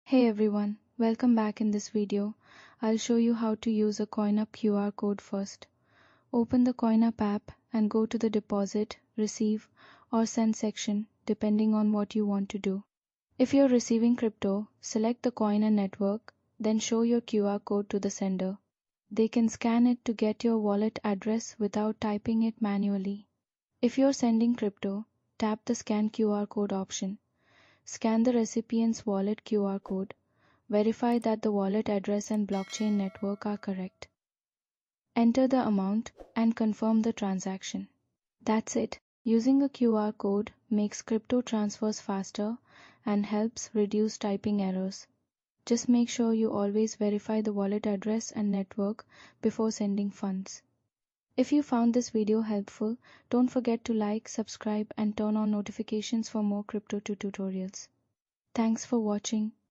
Hey everyone, welcome back. In this video, I'll show you how to use a CoinUp QR code first. Open the CoinUp app and go to the deposit, receive, or send section depending on what you want to do. If you're receiving crypto, select the coin and network, then show your QR code to the sender. They can scan it to get your wallet address without typing it manually. If you're sending crypto, tap the Scan QR code option. Scan the recipient's wallet QR code. Verify that the wallet address and blockchain network are correct. Enter the amount and confirm the transaction. That's it. Using a QR code makes crypto transfers faster and helps reduce typing errors. Just make sure you always verify the wallet address and network before sending funds. If you found this video helpful, don't forget to like, subscribe, and turn on notifications for more crypto tutorials. Thanks for watching.